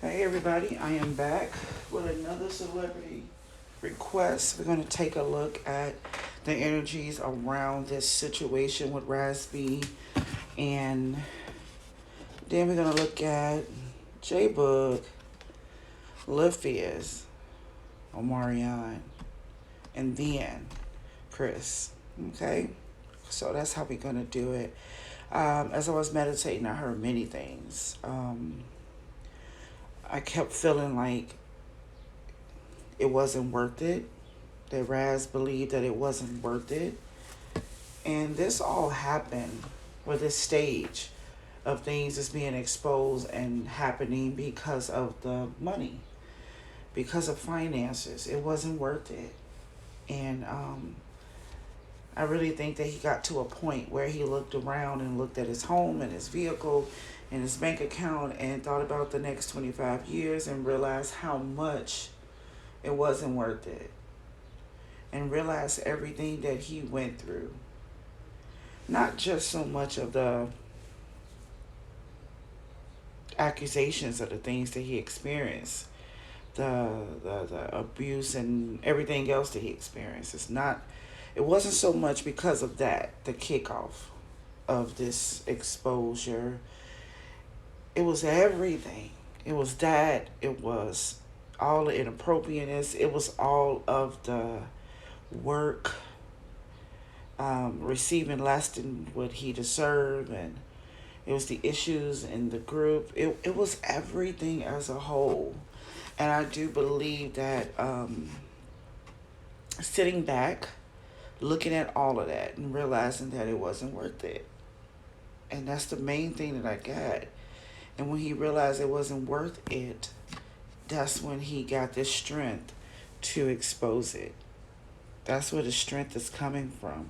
Hey everybody, I am back with another celebrity request. We're going to take a look at the energies around this situation with Raz B, and then we're going to look at J Book, Lifias, Omarion, and then Chris. Okay, so that's how we're going to do it. As I was meditating, I heard many things. I kept feeling like it wasn't worth it, that Raz believed that it wasn't worth it. And this all happened with this stage of things is being exposed and happening because of the money, because of finances. It wasn't worth it. And I really think that he got to a point where he looked around and looked at his home and his vehicle and his bank account and thought about the next 25 years and realized how much it wasn't worth it, and realized everything that he went through. Not just so much of the accusations of the things that he experienced, the abuse and everything else that he experienced. It wasn't so much because of that, the kickoff of this exposure. It was everything. It was that. It was all the inappropriateness. It was all of the work, receiving less than what he deserved, and it was the issues in the group. It was everything as a whole. And I do believe that sitting back, looking at all of that, and realizing that it wasn't worth it. And that's the main thing that I got. And when he realized it wasn't worth it, that's when he got the strength to expose it. That's where the strength is coming from.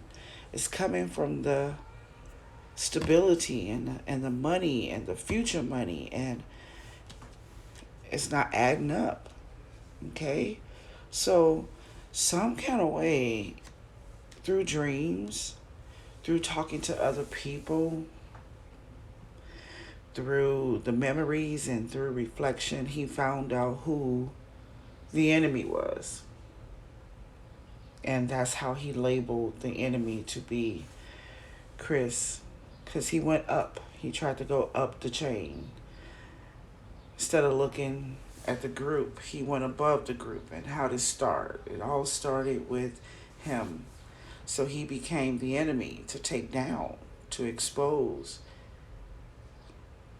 It's coming from the stability and the money and the future money, and it's not adding up. Okay? So, some kind of way, through dreams, through talking to other people, through the memories and through reflection, he found out who the enemy was. And that's how he labeled the enemy to be Chris, because he went up. He tried to go up the chain. Instead of looking at the group, he went above the group. And how did it start? It all started with him. So he became the enemy to take down, to expose,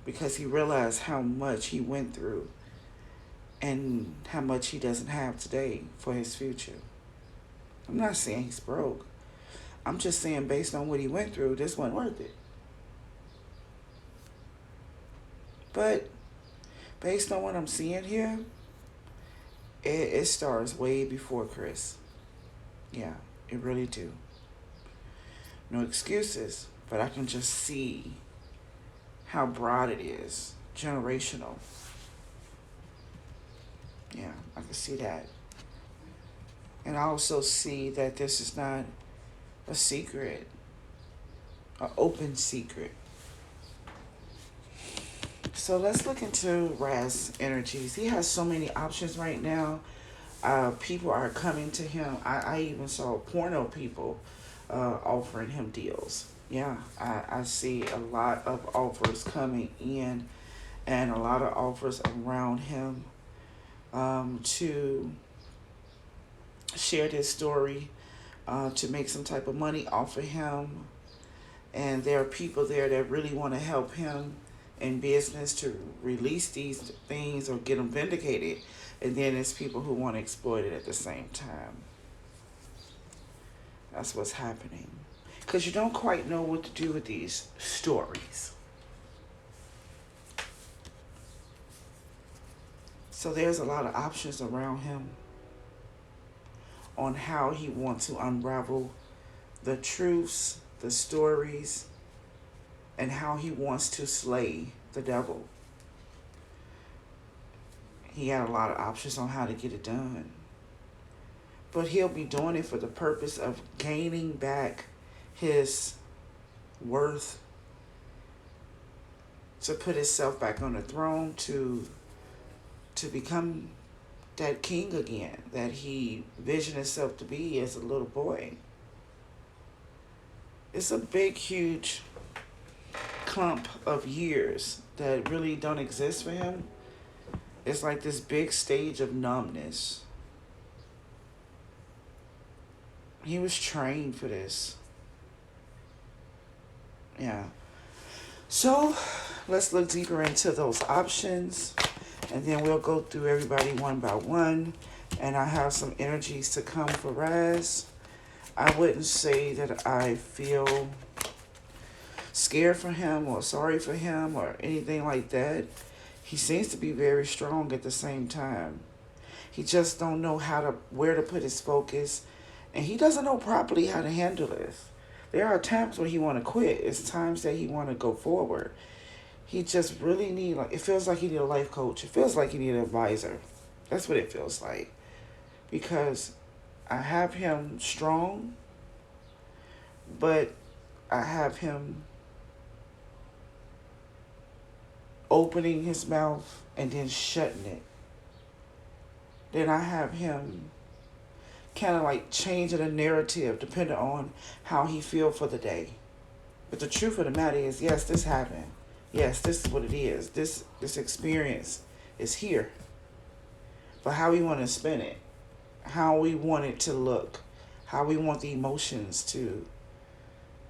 because he realized how much he went through and how much he doesn't have today for his future. I'm not saying he's broke. I'm just saying, based on what he went through, this wasn't worth it. But based on what I'm seeing here, it starts way before Chris. Yeah, it really do. No excuses, but I can just see how broad it is, generational. Yeah, I can see that. And I also see that this is not a secret, an open secret. So let's look into Raz energies. He has so many options right now. People are coming to him. I even saw porno people offering him deals. Yeah, I see a lot of offers coming in and a lot of offers around him to share this story, to make some type of money off of him. And there are people there that really want to help him in business to release these things or get them vindicated. And then there's people who want to exploit it at the same time. That's what's happening. Because you don't quite know what to do with these stories. So there's a lot of options around him on how he wants to unravel the truths, the stories, and how he wants to slay the devil. He had a lot of options on how to get it done. But he'll be doing it for the purpose of gaining back his worth, to put himself back on the throne, to to become that king again that he visioned himself to be as a little boy. It's a big, huge clump of years that really don't exist for him. It's like this big stage of numbness. He was trained for this. Yeah. So let's look deeper into those options, and then we'll go through everybody one by one. And I have some energies to come for Raz. I wouldn't say that I feel scared for him or sorry for him or anything like that. He seems to be very strong at the same time. He just don't know where to put his focus, and he doesn't know properly how to handle this. There are times when he want to quit. It's times that he want to go forward. He just really it feels like he need a life coach. It feels like he need an advisor. That's what it feels like. Because I have him strong, but I have him opening his mouth and then shutting it. Then I have him kind of like changing the narrative depending on how he feel for the day. But the truth of the matter is, yes, this happened. Yes, this is what it is. This experience is here. But how we want to spin it, how we want it to look, how we want the emotions to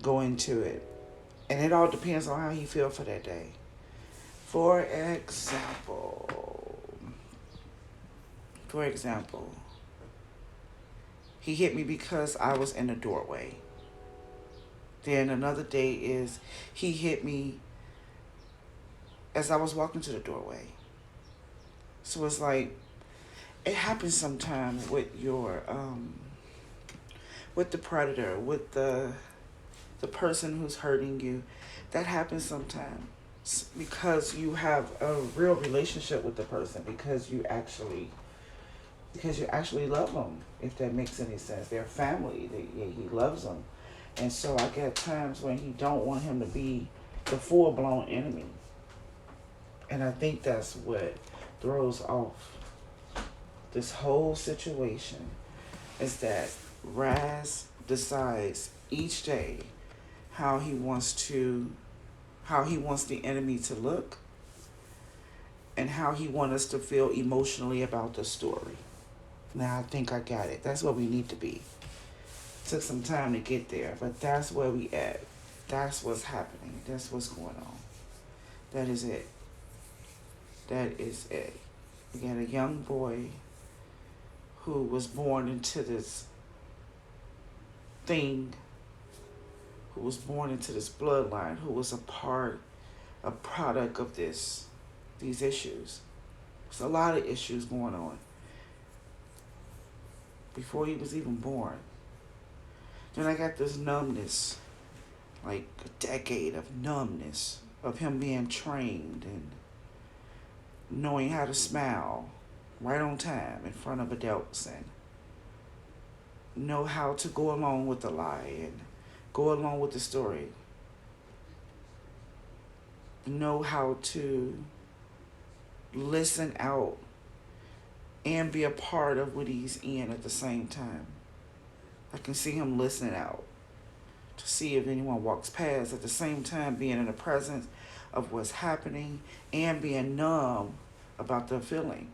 go into it. And it all depends on how he feel for that day. For example, he hit me because I was in the doorway. Then another day is he hit me as I was walking to the doorway. So it's like, it happens sometimes with your, with the predator, with the person who's hurting you. That happens sometimes because you have a real relationship with the person, because you actually love them, if that makes any sense. They're family. He loves them. And so I get times when he don't want him to be the full-blown enemy. And I think that's what throws off this whole situation, is that Raz decides each day how he wants the enemy to look and how he wants us to feel emotionally about the story. Now I think I got it. That's where we need to be. Took some time to get there, but that's where we at. That's what's happening. That's what's going on. That is it. That is it. We got a young boy who was born into this thing, who was born into this bloodline, who was a product of these issues. There's a lot of issues going on before he was even born. Then I got this numbness, like a decade of numbness, of him being trained and knowing how to smile right on time in front of adults, and know how to go along with the lie and go along with the story. Know how to listen out and be a part of what he's in at the same time. I can see him listening out to see if anyone walks past, at the same time being in the presence of what's happening and being numb about the feeling.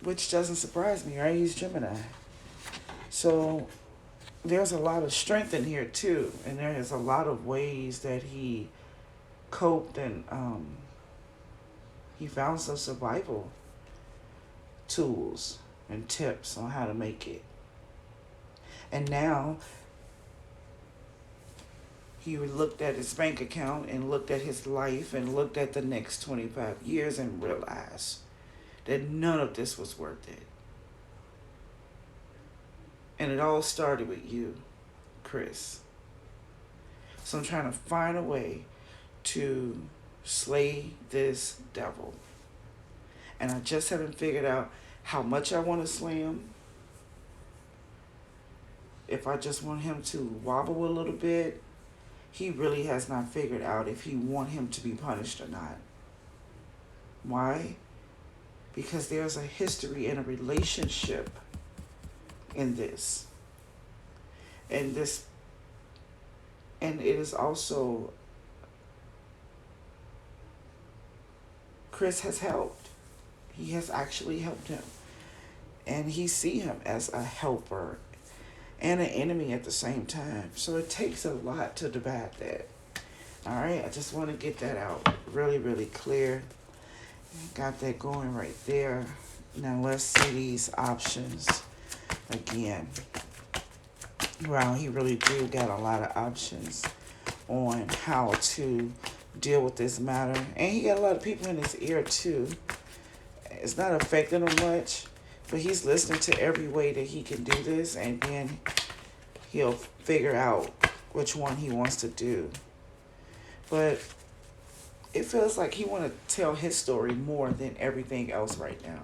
Which doesn't surprise me, right? He's Gemini. So there's a lot of strength in here too. And there is a lot of ways that he coped, and he found some survival tools and tips on how to make it. And now he looked at his bank account and looked at his life and looked at the next 25 years and realized that none of this was worth it. And it all started with you, Chris. So I'm trying to find a way to slay this devil. And I just haven't figured out how much I want to slay him. If I just want him to wobble a little bit, he really has not figured out if he want him to be punished or not. Why? Because there's a history and a relationship in this. And it is also, Chris has helped. He has actually helped him. And he see him as a helper and an enemy at the same time. So it takes a lot to debate that. All right, I just want to get that out really, really clear. Got that going right there. Now let's see these options again. Wow, he really do got a lot of options on how to deal with this matter. And he got a lot of people in his ear too. It's not affecting him much, but he's listening to every way that he can do this, and then he'll figure out which one he wants to do. But it feels like he want to tell his story more than everything else right now.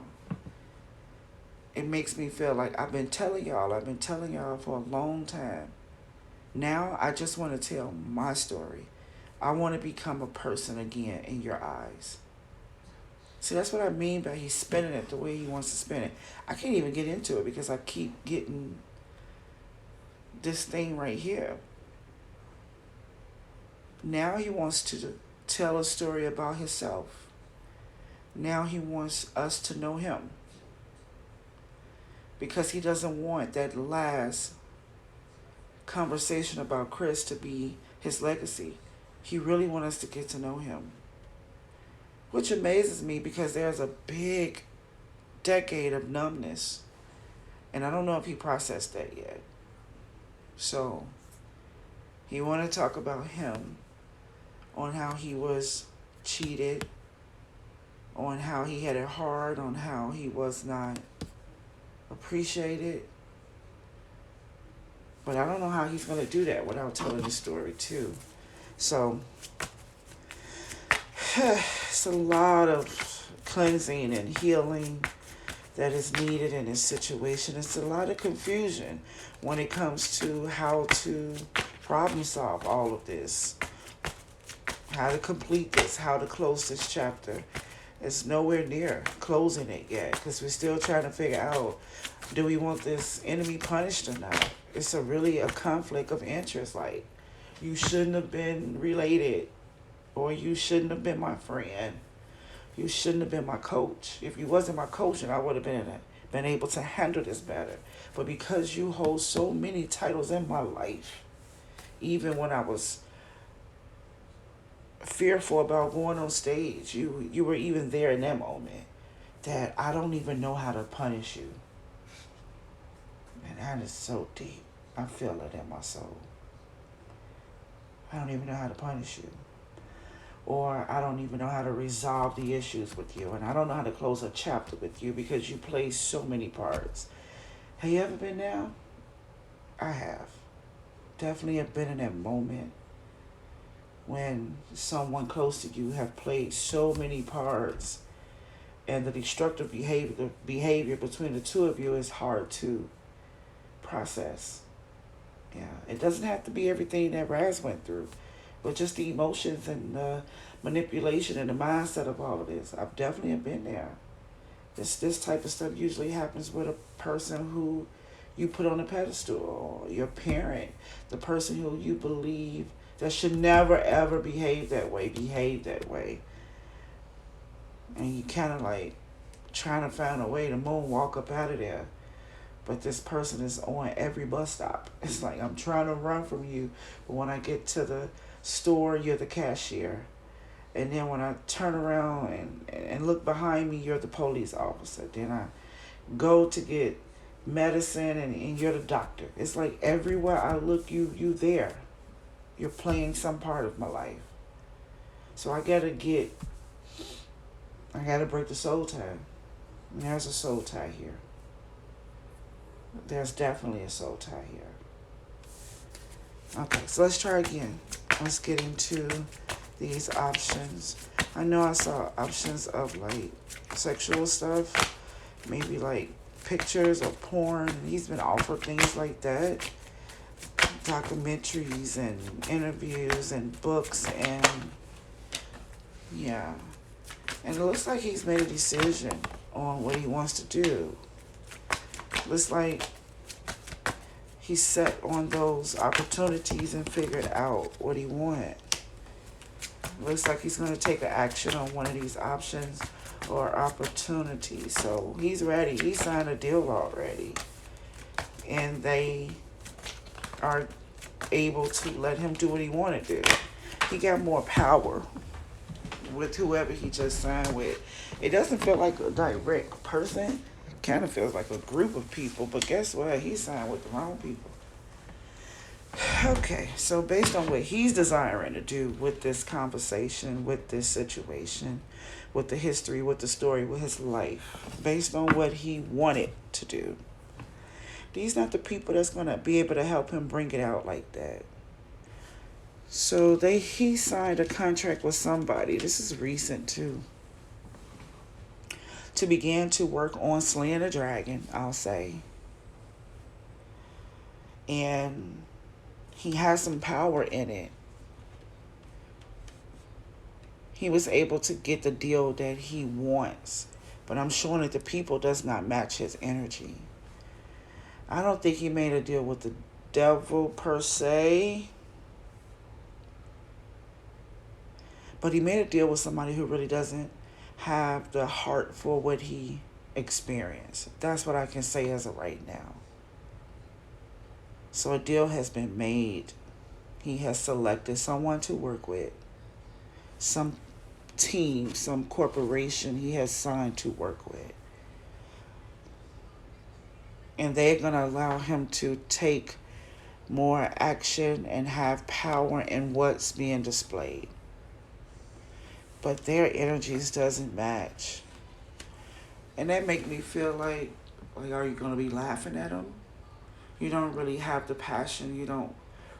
It makes me feel like I've been telling y'all for a long time. Now I just want to tell my story. I want to become a person again in your eyes. See, that's what I mean by he's spinning it the way he wants to spin it. I can't even get into it because I keep getting this thing right here. Now he wants to tell a story about himself. Now he wants us to know him. Because he doesn't want that last conversation about Chris to be his legacy. He really wants us to get to know him. Which amazes me because there's a big decade of numbness. And I don't know if he processed that yet. So he want to talk about him, on how he was cheated, on how he had it hard, on how he was not appreciated. But I don't know how he's going to do that without telling the story too. So it's a lot of cleansing and healing that is needed in this situation. It's a lot of confusion when it comes to how to problem solve all of this, how to complete this, how to close this chapter. It's nowhere near closing it yet because we're still trying to figure out, do we want this enemy punished or not? It's really a conflict of interest. Like, you shouldn't have been related, or you shouldn't have been my friend. You shouldn't have been my coach. If you wasn't my coach, then I would have been able to handle this better. But because you hold so many titles in my life, even when I was fearful about going on stage, you were even there in that moment, that I don't even know how to punish you. And that is so deep. I feel it in my soul. I don't even know how to punish you. Or I don't even know how to resolve the issues with you. And I don't know how to close a chapter with you because you play so many parts. Have you ever been there? I have. Definitely have been in that moment when someone close to you have played so many parts, and the destructive behavior between the two of you is hard to process. Yeah, it doesn't have to be everything that Raz went through, but just the emotions and the manipulation and the mindset of all of this. I've definitely been there. This type of stuff usually happens with a person who you put on a pedestal, or your parent, the person who you believe that should never ever behave that way. And you kind of like trying to find a way to moonwalk up out of there. But this person is on every bus stop. It's like, I'm trying to run from you, but when I get to the store, you're the cashier. And then when I turn around and look behind me, you're the police officer. Then I go to get medicine and you're the doctor. It's like everywhere I look, you there. You're playing some part of my life. So I gotta break the soul tie. And there's a soul tie here. There's definitely a soul tie here. Okay, so let's try again. Let's get into these options. I know I saw options of like sexual stuff, maybe like pictures or porn. He's been offered things like that. Documentaries and interviews and books, and yeah. And it looks like he's made a decision on what he wants to do. Looks like he's set on those opportunities and figured out what he wants. Looks like he's going to take an action on one of these options or opportunities. So he's ready. He signed a deal already. And they are able to let him do what he wanted to do. He got more power with whoever he just signed with. It doesn't feel like a direct person. It kind of feels like a group of people. But guess what? He signed with the wrong people. Okay, so based on what he's desiring to do with this conversation, with this situation, with the history, with the story, with his life, based on what he wanted to do, these not the people that's going to be able to help him bring it out like that. So he signed a contract with somebody. This is recent too. To begin to work on slaying a dragon, I'll say. And he has some power in it. He was able to get the deal that he wants. But I'm showing that the people does not match his energy. I don't think he made a deal with the devil per se. But he made a deal with somebody who really doesn't have the heart for what he experienced. That's what I can say as of right now. So a deal has been made. He has selected someone to work with. Some team, some corporation he has signed to work with. And they're going to allow him to take more action and have power in what's being displayed. But their energies doesn't match. And that make me feel like are you going to be laughing at him? You don't really have the passion. You don't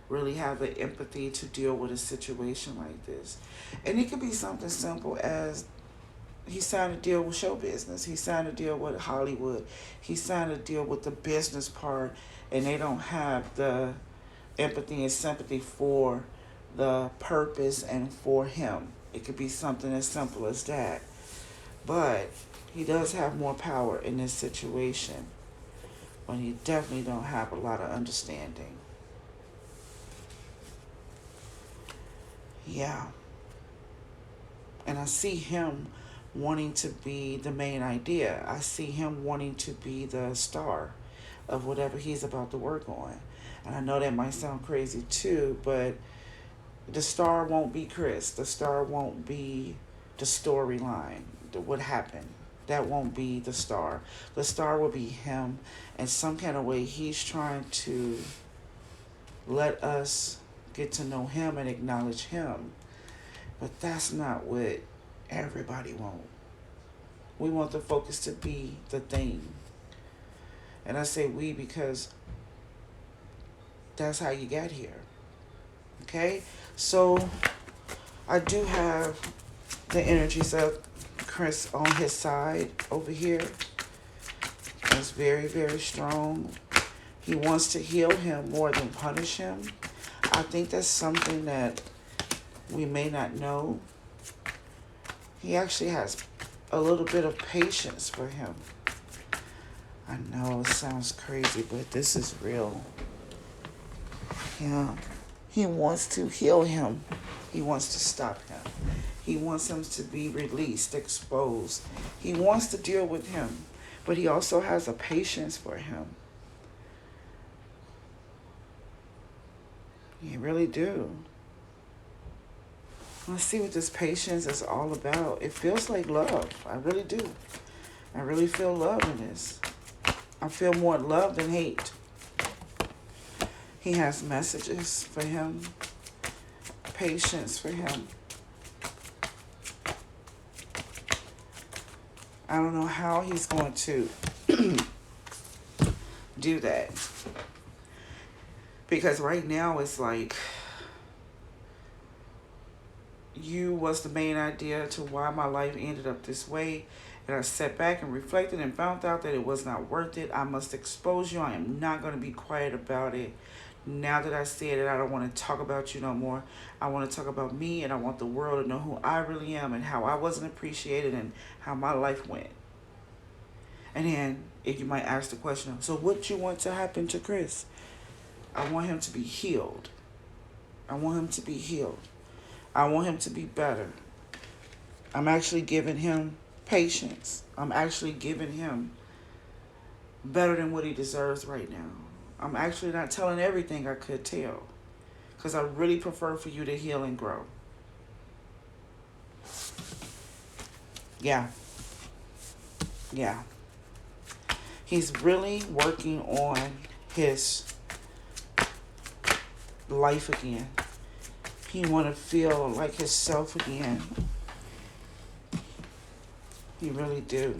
really have the empathy to deal with a situation like this. And it could be something simple as he signed a deal with show business. He signed a deal with Hollywood. He signed a deal with the business part, and they don't have the empathy and sympathy for the purpose and for him. It could be something as simple as that. But he does have more power in this situation. But he definitely don't have a lot of understanding. Yeah. And I see him wanting to be the main idea. I see him wanting to be the star of whatever he's about to work on. And I know that might sound crazy too, but the star won't be Chris. The star won't be the storyline, what happened. That won't be the star. The star will be him. In some kind of way, he's trying to let us get to know him and acknowledge him. But that's not what everybody wants. We want the focus to be the thing. And I say we because that's how you got here. Okay? So I do have the energies of Chris on his side over here. It's very, very strong. He wants to heal him more than punish him. I think that's something that we may not know. He actually has a little bit of patience for him. I know it sounds crazy, but this is real. Yeah. He wants to heal him. He wants to stop him. He wants him to be released, exposed. He wants to deal with him, but he also has a patience for him. You really do. Let's see what this patience is all about. It feels like love. I really do. I really feel love in this. I feel more love than hate. He has messages for him. Patience for him. I don't know how he's going to do that. Because right now it's like you was the main idea to why my life ended up this way. And I sat back and reflected and found out that it was not worth it. I must expose you. I am not going to be quiet about it. Now that I said it, I don't want to talk about you no more. I want to talk about me, and I want the world to know who I really am and how I wasn't appreciated and how my life went. And then, if you might ask the question, so what do you want to happen to Chris? I want him to be healed. I want him to be healed. I want him to be better. I'm actually giving him patience. I'm actually giving him better than what he deserves right now. I'm actually not telling everything I could tell, because I really prefer for you to heal and grow. Yeah. Yeah. He's really working on his life again. He want to feel like himself again. He really do.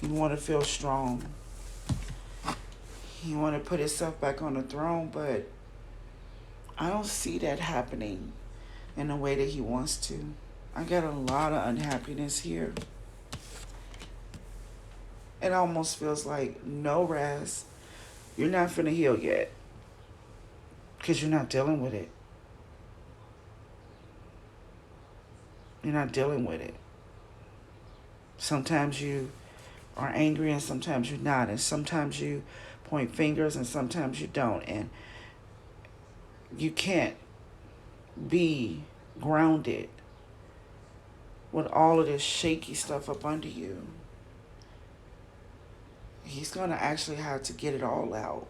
He want to feel strong. He want to put himself back on the throne, but I don't see that happening in the way that he wants to. I got a lot of unhappiness here. It almost feels like, no, Raz, you're not finna heal yet, because you're not dealing with it. You're not dealing with it. Sometimes you are angry and sometimes you're not. And sometimes you point fingers and sometimes you don't. And you can't be grounded with all of this shaky stuff up under you. He's going to actually have to get it all out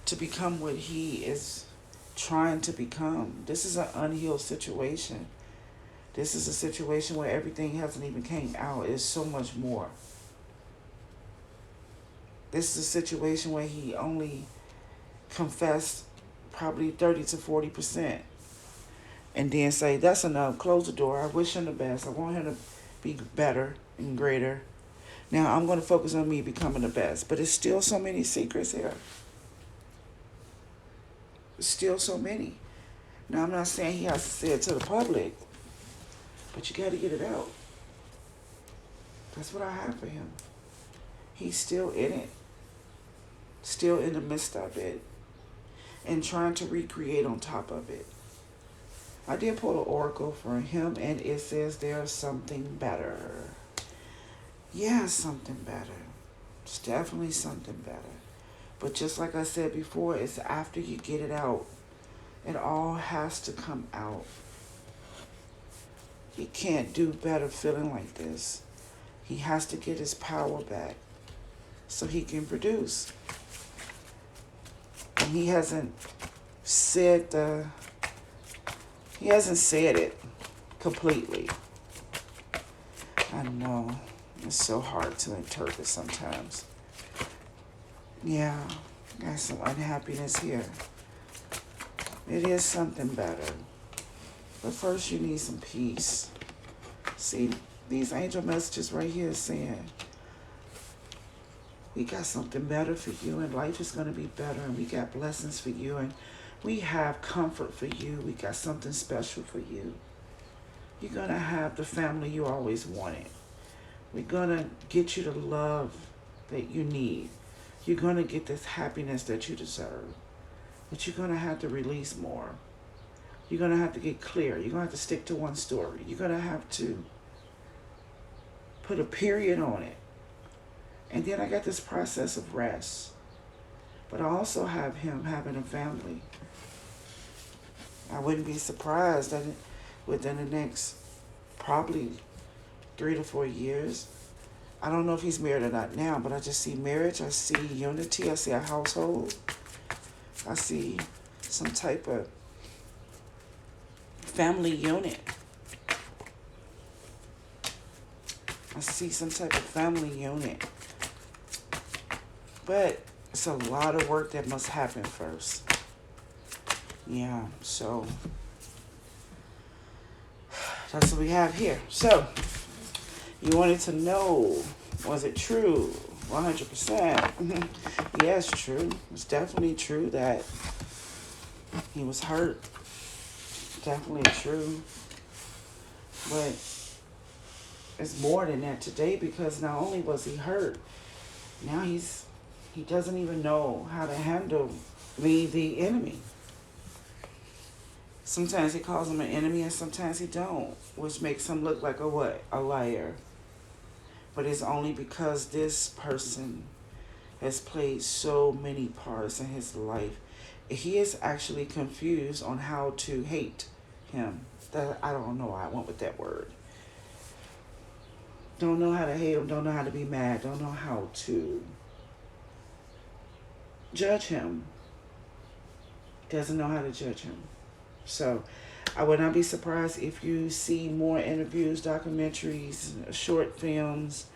to become what he is trying to become. This is an unhealed situation. This is a situation where everything hasn't even came out. It's so much more. This is a situation where he only confessed probably 30 to 40%. And then say, that's enough, close the door. I wish him the best. I want him to be better and greater. Now I'm going to focus on me becoming the best. But it's still so many secrets here. Still so many. Now I'm not saying he has to say it to the public, but you got to get it out. That's what I have for him. He's still in it. Still in the midst of it. And trying to recreate on top of it. I did pull an oracle for him, and it says there's something better. Yeah, something better. It's definitely something better. But just like I said before, it's after you get it out. It all has to come out. He can't do better feeling like this. He has to get his power back so he can produce. And he hasn't said it completely. I know. It's so hard to interpret sometimes. Yeah, got some unhappiness here. It is something better. But first you need some peace. See, these angel messages right here saying, we got something better for you, and life is going to be better, and we got blessings for you, and we have comfort for you. We got something special for you. You're going to have the family you always wanted. We're going to get you the love that you need. You're going to get this happiness that you deserve. But you're going to have to release more. You're going to have to get clear. You're going to have to stick to one story. You're going to have to put a period on it. And then I got this process of rest. But I also have him having a family. I wouldn't be surprised that within the next probably 3 to 4 years, I don't know if he's married or not now, but I just see marriage, I see unity, I see a household, I see some type of family unit. I see some type of family unit. But it's a lot of work that must happen first. Yeah, so that's what we have here. So, you wanted to know, was it true? 100%. Yes, true. It's definitely true that he was hurt. Definitely true. But it's more than that today, because not only was he hurt, now he doesn't even know how to handle be the enemy. Sometimes he calls him an enemy and sometimes he don't, which makes him look like a what? A liar. But it's only because this person has played so many parts in his life. He is actually confused on how to hate him. That I don't know why I went with that word. Don't know how to hate him, don't know how to be mad, don't know how to judge him. Doesn't know how to judge him. So I would not be surprised if you see more interviews, documentaries, short films,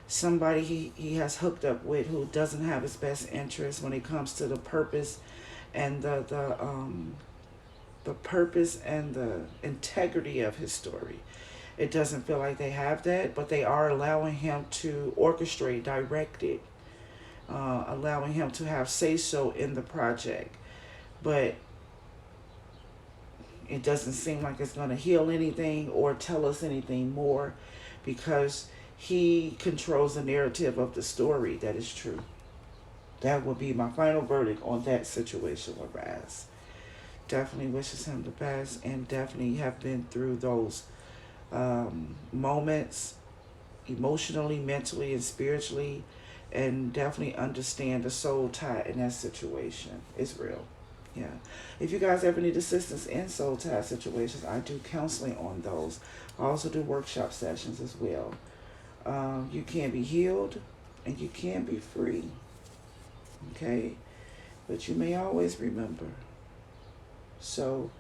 somebody he has hooked up with who doesn't have his best interest when it comes to the purpose and the purpose and the integrity of his story. It doesn't feel like they have that, but they are allowing him to orchestrate, direct it, allowing him to have say-so in the project. But it doesn't seem like it's going to heal anything or tell us anything more because he controls the narrative of the story that is true. That would be my final verdict on that situation with Raz. Definitely wishes him the best and definitely have been through those moments emotionally, mentally, and spiritually, and definitely understand the soul tie in that situation. It's real. Yeah. If you guys ever need assistance in soul tie situations, I do counseling on those. I also do workshop sessions as well. You can be healed and you can be free. Okay? But you may always remember. So,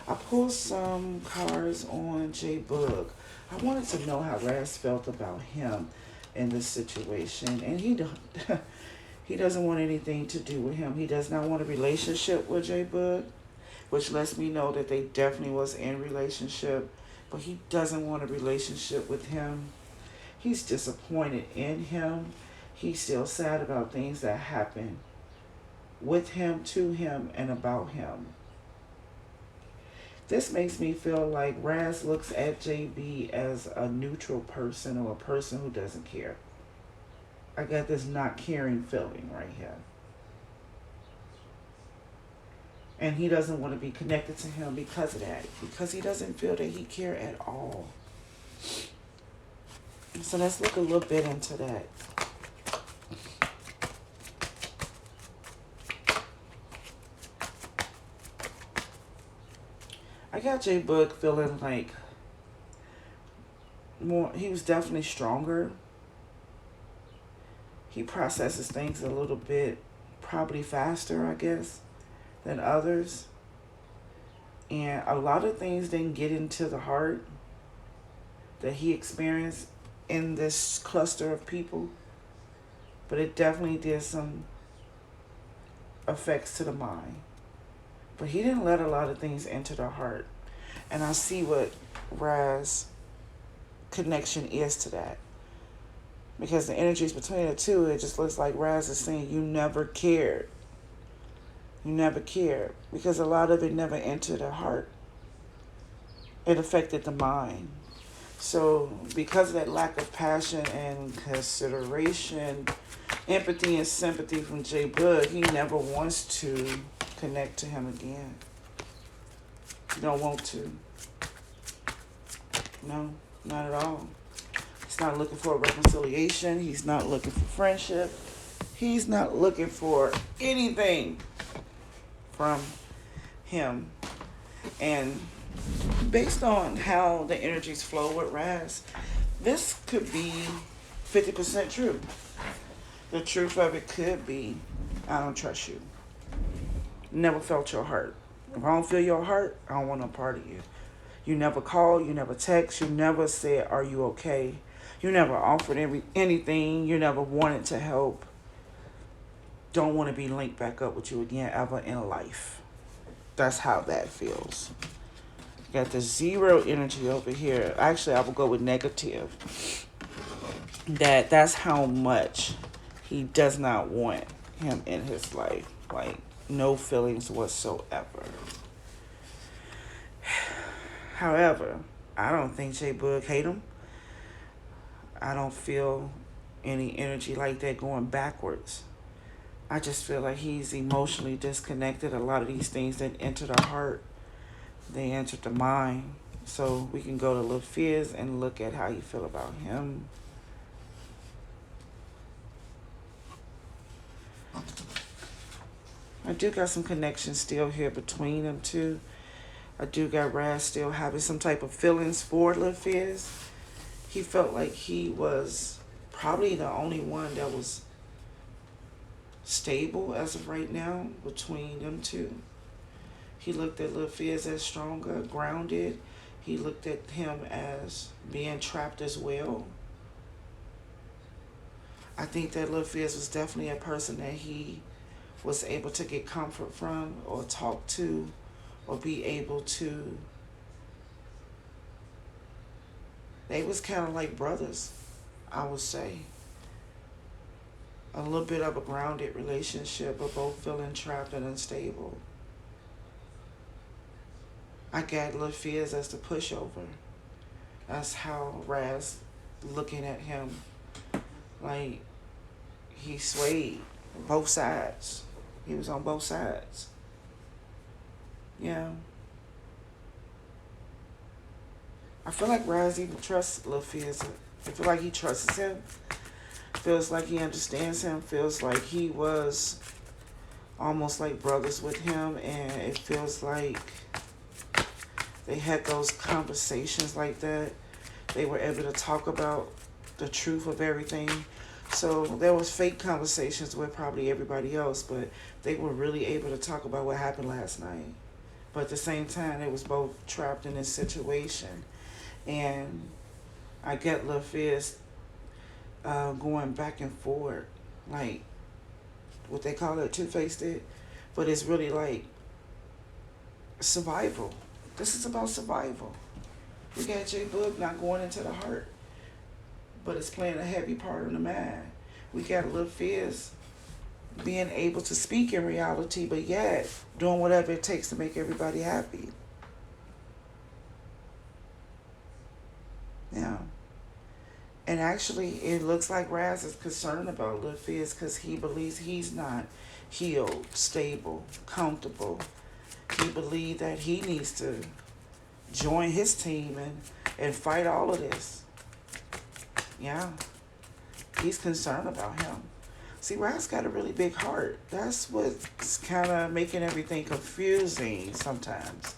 I pulled some cards on J-Bug. I wanted to know how Raz felt about him in this situation. And he doesn't want anything to do with him. He does not want a relationship with J-Bug, which lets me know that they definitely was in relationship. But he doesn't want a relationship with him. He's disappointed in him. He's still sad about things that happened with him, to him, and about him. This makes me feel like Raz looks at JB as a neutral person or a person who doesn't care. I got this not caring feeling right here. And he doesn't want to be connected to him because of that. Because he doesn't feel that he cares at all. So let's look a little bit into that. I got J-Bug feeling like he was definitely stronger. He processes things a little bit, probably faster, I guess, than others. And a lot of things didn't get into the heart that he experienced in this cluster of people. But it definitely did some effects to the mind. But he didn't let a lot of things into the heart. And I see what Raz connection is to that. Because the energies between the two, it just looks like Raz is saying, you never cared. You never cared. Because a lot of it never entered the heart. It affected the mind. So because of that lack of passion and consideration, empathy and sympathy from J-Bug, he never wants to connect to him again. You don't want to. No, not at all. He's not looking for a reconciliation. He's not looking for friendship. He's not looking for anything from him. And based on how the energies flow with Raz, this could be 50% true. The truth of it could be, I don't trust you. Never felt your heart. If I don't feel your heart, I don't want no part of you. You never called, you never text, you never said, are you okay? You never offered anything, you never wanted to help. Don't want to be linked back up with you again ever in life. That's how that feels. Got the 0 energy over here. Actually, I will go with negative. That's how much he does not want him in his life. Like, no feelings whatsoever. However, I don't think J-Bug hate him. I don't feel any energy like that going backwards. I just feel like he's emotionally disconnected. A lot of these things that enter the heart, they entered the mind. So we can go to Lil Fizz and look at how you feel about him. I do got some connection still here between them two. I do got Raz still having some type of feelings for Lil Fizz. He felt like he was probably the only one that was stable as of right now between them two. He looked at Lil Fizz as stronger, grounded. He looked at him as being trapped as well. I think that Lil Fizz was definitely a person that he was able to get comfort from or talk to or be able to. They was kind of like brothers, I would say. A little bit of a grounded relationship, but both feeling trapped and unstable. I got Lil Fizz as the pushover. That's how Raz looking at him. Like, he swayed both sides. He was on both sides. Yeah. I feel like Raz even trusts Lil Fizz. I feel like he trusts him. Feels like he understands him. Feels like he was almost like brothers with him. And it feels like they had those conversations like that. They were able to talk about the truth of everything. So there was fake conversations with probably everybody else, but they were really able to talk about what happened last night. But at the same time, they was both trapped in this situation. And I get Lil Fizz going back and forth, like what they call it, two-faced it. But it's really like survival. This is about survival. We got J Boog not going into the heart, but it's playing a heavy part in the mind. We got Lil Fizz being able to speak in reality, but yet doing whatever it takes to make everybody happy. Yeah. And actually, it looks like Raz is concerned about Lil Fizz because he believes he's not healed, stable, comfortable. He believes that he needs to join his team and fight all of this. Yeah. He's concerned about him. See, Raz got a really big heart. That's what's kind of making everything confusing sometimes.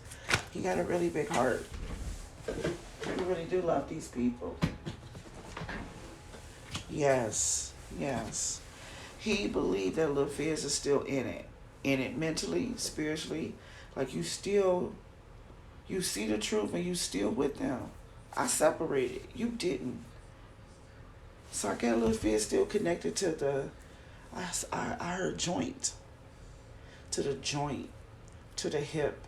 He got a really big heart. We really do love these people. Yes, yes. He believed that Lil Fizz is still in it mentally, spiritually. Like you see the truth and you still with them. I separated. You didn't. So I got Lil Fizz still connected to the, I heard joint. To the joint. To the hip.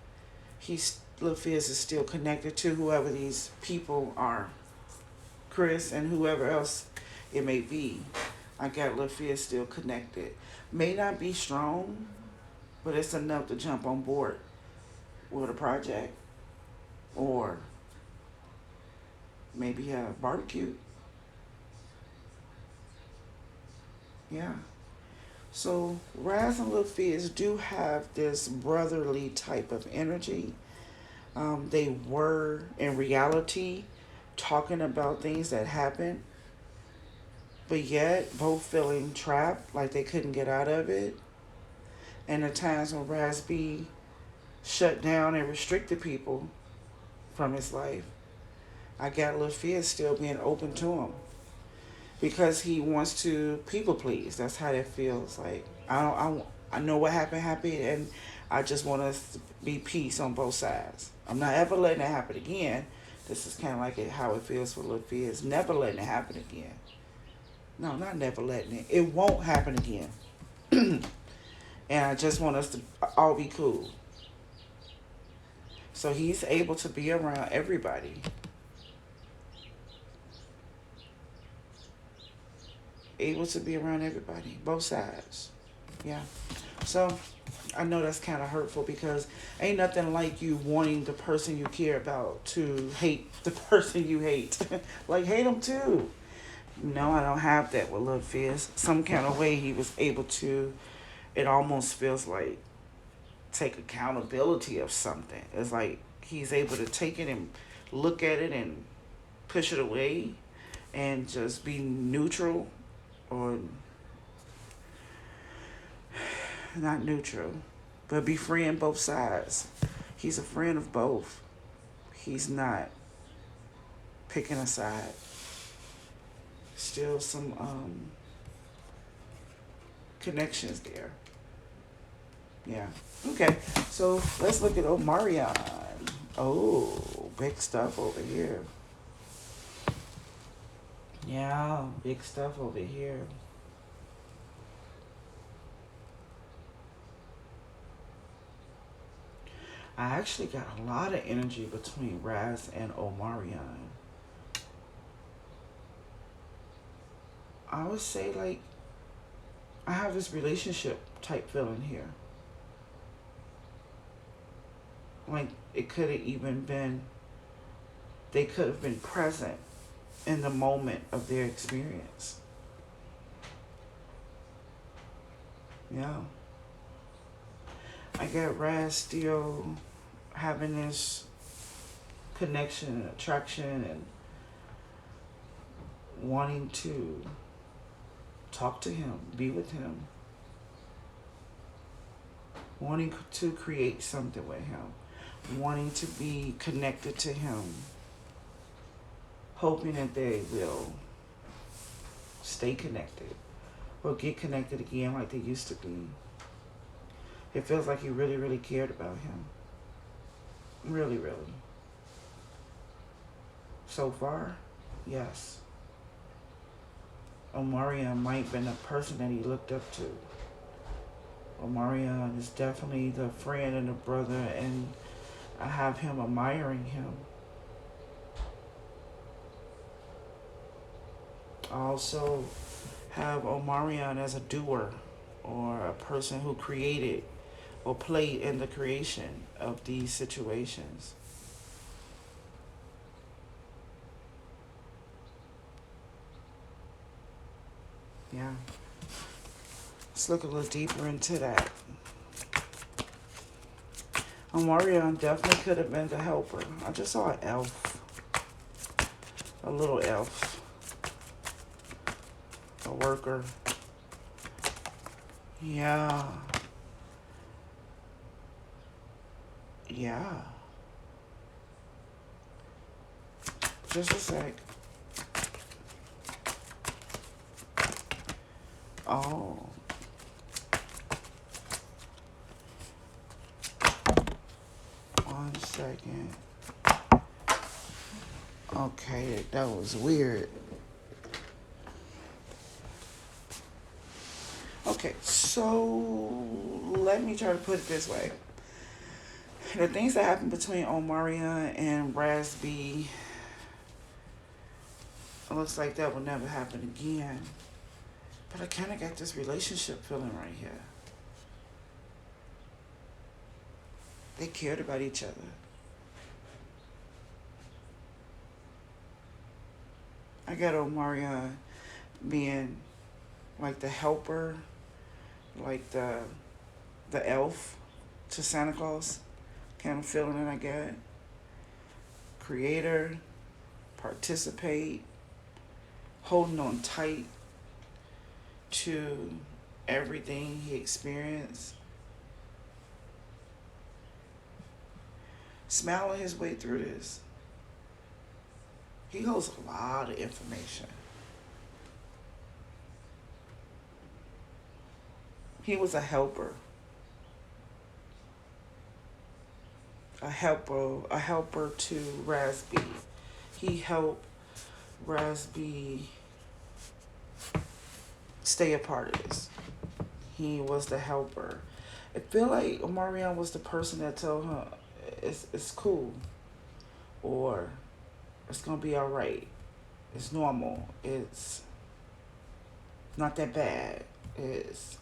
Lil Fizz is still connected to whoever these people are. Chris and whoever else it may be. I got Lil Fizz still connected. May not be strong, but it's enough to jump on board with a project. Or maybe a barbecue. Yeah. So Raz and Lil Fizz do have this brotherly type of energy. They were, in reality, talking about things that happened, but yet both feeling trapped, like they couldn't get out of it. And the times when Raz B shut down and restricted people from his life, I got Lil Fizz still being open to him because he wants to people please. That's how that feels. Like I know what happened, and I just want us to be peace on both sides. I'm not ever letting it happen again. This is kind of like how it feels for Lil Fizz. Never letting it happen again. No, not never letting it. It won't happen again. And I just want us to all be cool. So he's able to be around everybody. Able to be around everybody. Both sides. Yeah. So I know that's kind of hurtful because ain't nothing like you wanting the person you care about to hate the person you hate. Like, hate them too. No, I don't have that with Lil Fizz. Some kind of way he was able to it almost feels like take accountability of something. It's like he's able to take it and look at it and push it away and just be neutral, or not neutral, but be friend both sides. He's a friend of both. He's not picking a side. Still some connections there. Yeah. Okay. So let's look at Omarion. Oh, big stuff over here. Yeah, big stuff over here. I actually got a lot of energy between Raz and Omarion. I would say, like, I have this relationship type feeling here. Like, it could have even been, they could have been present in the moment of their experience. Yeah. I got Raz still having this connection and attraction and wanting to talk to him, be with him, wanting to create something with him, wanting to be connected to him, hoping that they will stay connected or get connected again like they used to be. It feels like he really, really cared about him. Really, really. So far, yes. Omarion might have been a person that he looked up to. Omarion is definitely the friend and the brother, and I have him admiring him. I also have Omarion as a doer, or a person who created or played in the creation of these situations. Yeah. Let's look a little deeper into that. Omarion definitely could have been the helper. I just saw an elf. A little elf. A worker. Yeah. Yeah. Just a sec. Oh. One second. Okay, that was weird. Okay, so let me try to put it this way. The things that happened between Omarion and Raz B, it looks like that will never happen again. But I kind of got this relationship feeling right here. They cared about each other. I got Omarion being like the helper, like the elf to Santa Claus kind of feeling that I got. Creator, participate, holding on tight to everything he experienced, smiling his way through this. He holds a lot of information. He was a helper. A helper to Raz B. He helped Raz B stay a part of this. He was the helper. I feel like Omarion was the person that told her it's cool, or it's gonna be all right. It's normal. It's not that bad. It's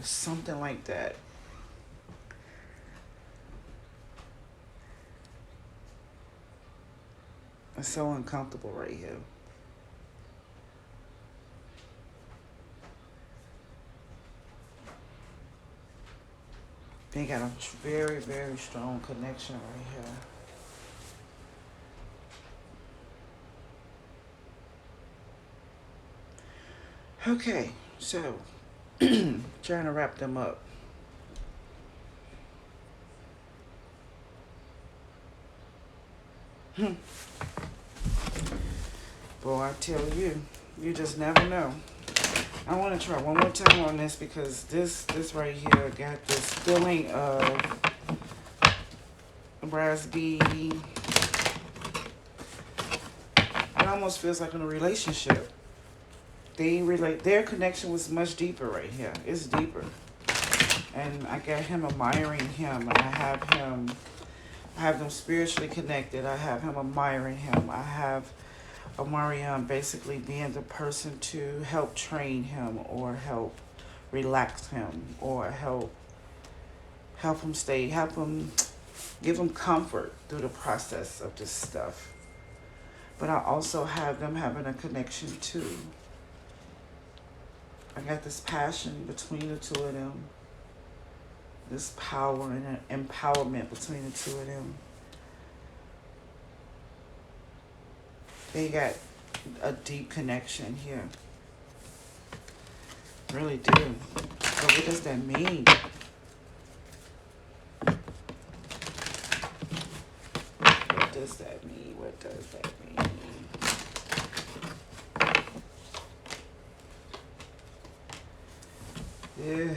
something like that. It's so uncomfortable right here. They got a very, very strong connection right here. Okay, so trying to wrap them up. Boy, I tell you, you just never know. I want to try one more time on this because this right here got this feeling of Raz B. It almost feels like in a relationship. Their connection was much deeper right here. It's deeper. And I got him admiring him. And I have them spiritually connected. I have him admiring him. I have Omarion basically being the person to help train him or help relax him or help him give him comfort through the process of this stuff. But I also have them having a connection too. I got this passion between the two of them. This power and empowerment between the two of them. They got a deep connection here. Really do. But what does that mean? What does that mean? What does that mean? Yeah.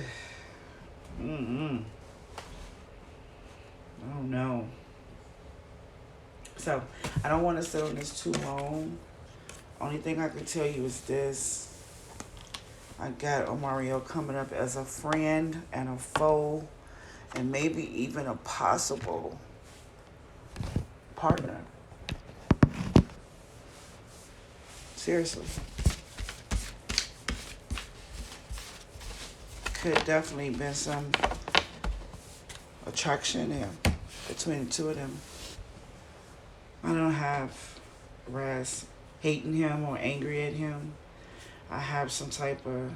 I don't know. So, I don't want to sit on this too long. Only thing I can tell you is this. I got Omario coming up as a friend and a foe and maybe even a possible partner. Seriously. Could definitely been some attraction there between the two of them. I don't have Raz hating him or angry at him. I have some type of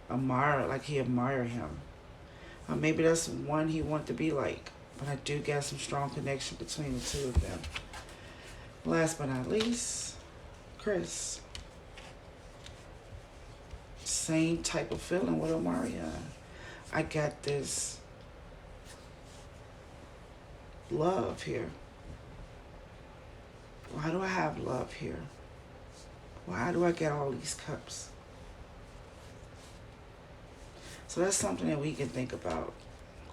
admire, like he admire him. Maybe that's one he want to be like. But I do get some strong connection between the two of them. Last but not least, Chris. Same type of feeling with Omarion. I got this love here. Why do I have love here? Why do I get all these cups? So that's something that we can think about.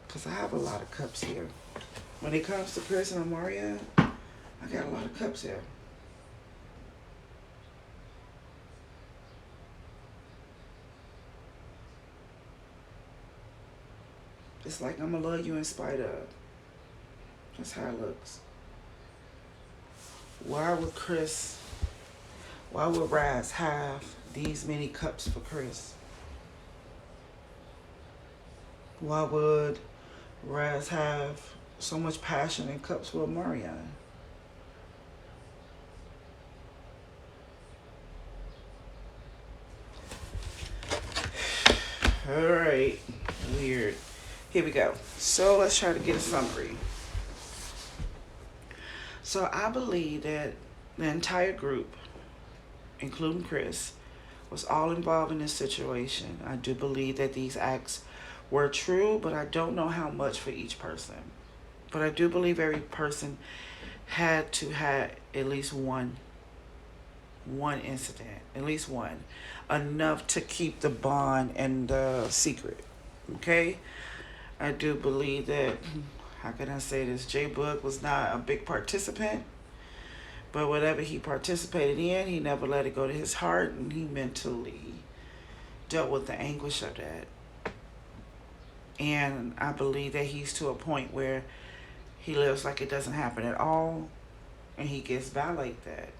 Because I have a lot of cups here. When it comes to Chris and Omarion, I got a lot of cups here. It's like I'm going to love you in spite of. That's how it looks. Why would Raz have these many cups for Chris? Why would Raz have so much passion and cups with Omarion? All right, weird. Here we go. So let's try to get a summary. So I believe that the entire group, including Chris, was all involved in this situation. I do believe that these acts were true, but I don't know how much for each person. But I do believe every person had to have at least one incident, at least one, enough to keep the bond and the secret. Okay? I do believe that, how can I say this, J-Book was not a big participant, but whatever he participated in, he never let it go to his heart, and he mentally dealt with the anguish of that. And I believe that he's to a point where he lives like it doesn't happen at all, and he gets by like that.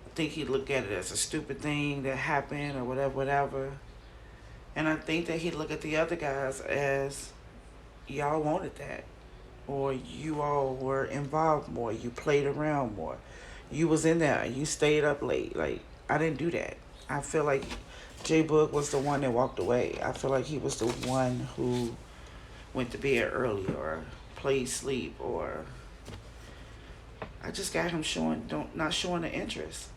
I think he'd look at it as a stupid thing that happened or whatever. And I think that he'd look at the other guys as, y'all wanted that. Or you all were involved more. You played around more. You was in there. You stayed up late. Like, I didn't do that. I feel like J-Book was the one that walked away. I feel like he was the one who went to bed early or played sleep, or I just got him not showing the interest.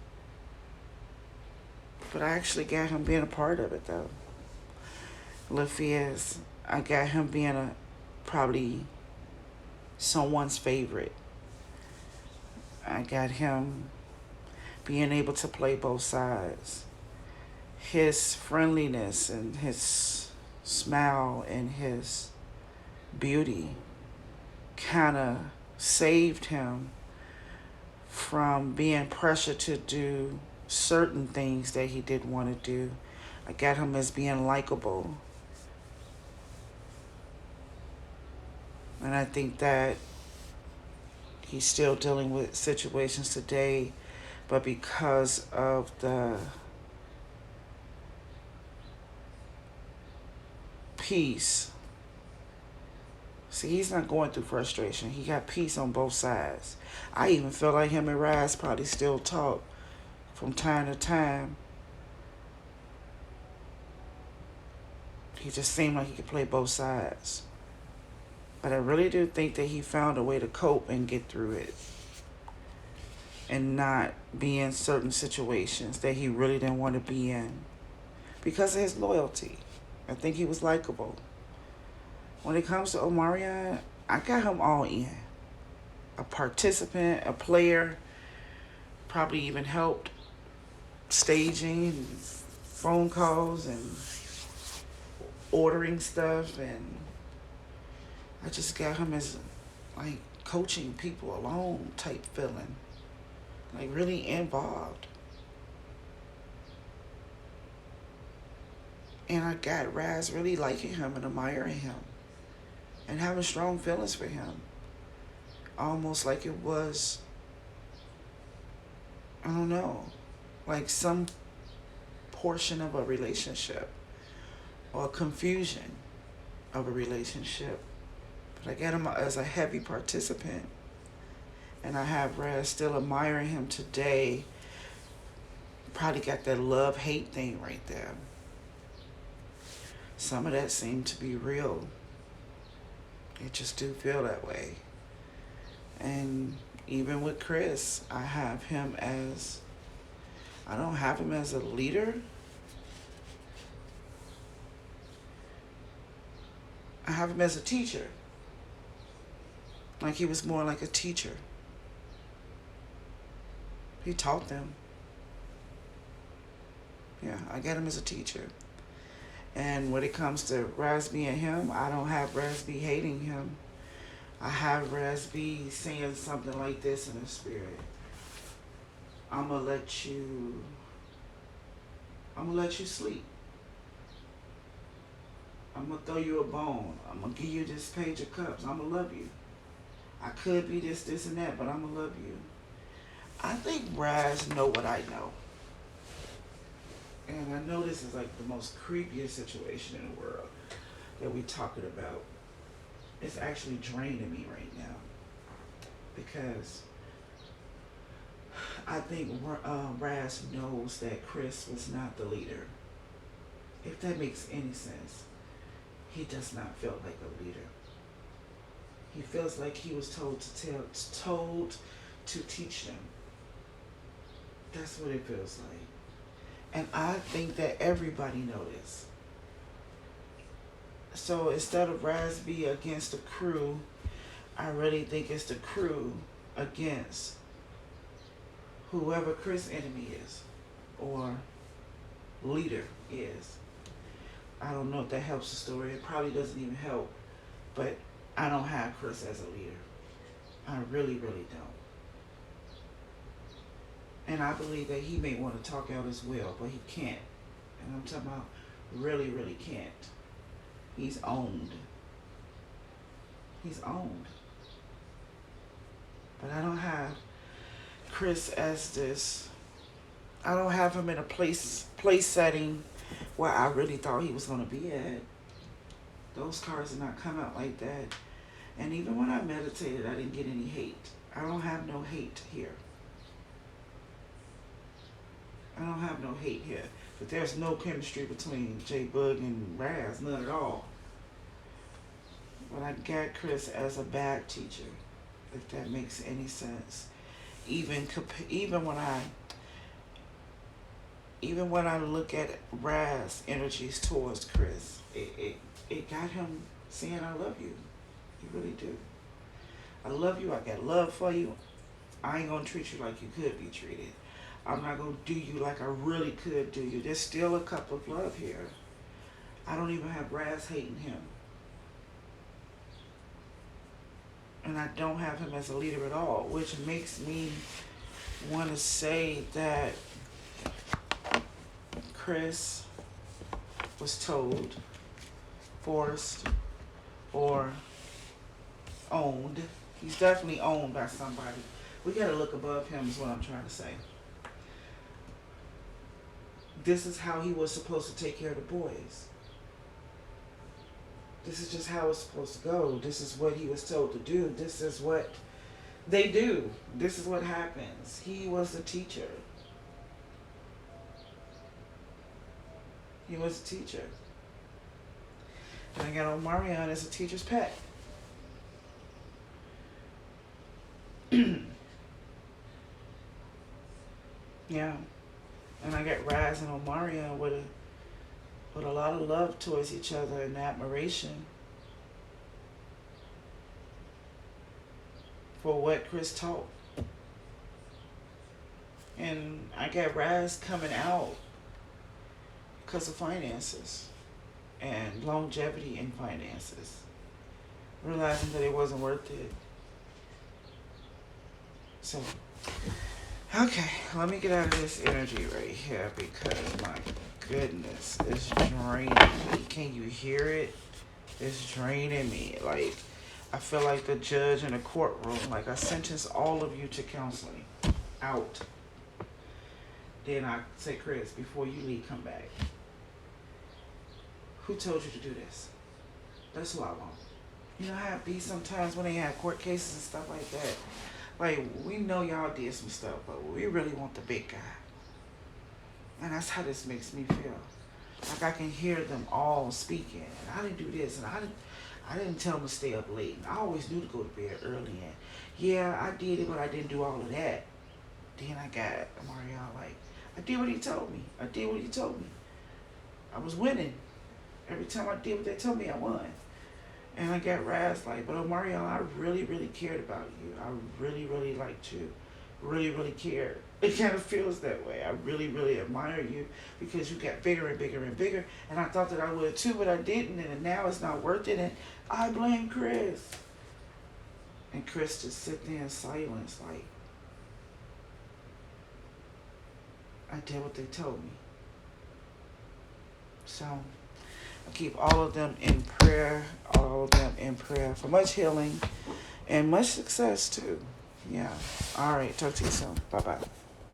But I actually got him being a part of it though. LaFiaz, I got him being probably someone's favorite. I got him being able to play both sides. His friendliness and his smile and his beauty kind of saved him from being pressured to do certain things that he didn't want to do. I got him as being likable. And I think that he's still dealing with situations today, but because of the peace, see, he's not going through frustration. He got peace on both sides. I even feel like him and Raz probably still talk from time to time. He just seemed like he could play both sides. But I really do think that he found a way to cope and get through it and not be in certain situations that he really didn't want to be in because of his loyalty. I think he was likable. When it comes to Omarion, I got him all in. A participant, a player, probably even helped staging, phone calls, and ordering stuff, and I just got him as like coaching people along type feeling, like really involved. And I got Raz really liking him and admiring him and having strong feelings for him. Almost like it was, I don't know, like some portion of a relationship or confusion of a relationship. But I get him as a heavy participant. And I have Raz still admiring him today. Probably got that love-hate thing right there. Some of that seemed to be real. It just do feel that way. And even with Chris, I have him as, I don't have him as a leader. I have him as a teacher. Like he was more like a teacher. He taught them. Yeah, I get him as a teacher. And when it comes to Raz B and him, I don't have Raz B hating him. I have Raz B saying something like this in the spirit. I'm gonna let you sleep. I'm gonna throw you a bone. I'm gonna give you this page of cups. I'm gonna love you. I could be this, and that, but I'm gonna love you. I think Raz know what I know. And I know this is like the most creepiest situation in the world that we talking about. It's actually draining me right now. Because I think Raz knows that Chris was not the leader. If that makes any sense. He does not feel like a leader. He feels like he was told to teach them. That's what it feels like. And I think that everybody knows this. So instead of Raz B against the crew, I really think it's the crew against whoever Chris' enemy is or leader is. I don't know if that helps the story. It probably doesn't even help. But I don't have Chris as a leader. I really, really don't. And I believe that he may want to talk out as well, but he can't. And I'm talking about really, really can't. He's owned. He's owned. But I don't have Chris as this. I don't have him in a place setting where I really thought he was going to be at. Those cards did not come out like that. And even when I meditated, I didn't get any hate. I don't have no hate here. I don't have no hate here. But there's no chemistry between J Bug and Raz, none at all. But I got Chris as a bad teacher, if that makes any sense. Even when I look at Raz energies towards Chris, it got him saying, I love you. You really do. I love you. I got love for you. I ain't going to treat you like you could be treated. I'm not going to do you like I really could do you. There's still a cup of love here. I don't even have Raz hating him. And I don't have him as a leader at all, which makes me want to say that Chris was told, forced, or owned. He's definitely owned by somebody. We got to look above him is what I'm trying to say. This is how he was supposed to take care of the boys. This is just how it's supposed to go. This is what he was told to do. This is what they do. This is what happens. He was the teacher. He was a teacher. And I got Omarion as a teacher's pet. Yeah. And I got Raz and Omarion with a lot of love towards each other and admiration for what Chris taught. And I got Raz coming out because of finances and longevity in finances, realizing that it wasn't worth it. So, okay, let me get out of this energy right here because my goodness, it's draining me. Can you hear it? It's draining me. Like, I feel like the judge in a courtroom. Like, I sentence all of you to counseling. Out. Then I say, Chris, before you leave, come back. Who told you to do this? That's who I want. You know how it be sometimes when they have court cases and stuff like that? Like, we know y'all did some stuff, but we really want the big guy. And that's how this makes me feel. Like I can hear them all speaking. And I didn't do this, and I didn't tell them to stay up late. And I always knew to go to bed early. And yeah, I did it, but I didn't do all of that. Then I got Mario like, I did what he told me. I did what he told me. I was winning. Every time I did what they told me, I won. And I got Raz like, but Mario, I really, really cared about you. I really, really liked you. Really, really cared. It kind of feels that way. I really, really admire you because you got bigger and bigger and bigger. And I thought that I would too, but I didn't. And now it's not worth it. And I blame Chris. And Chris just sit there in silence like, I did what they told me. So I keep all of them in prayer, for much healing and much success too. Yeah. All right. Talk to you soon. Bye-bye.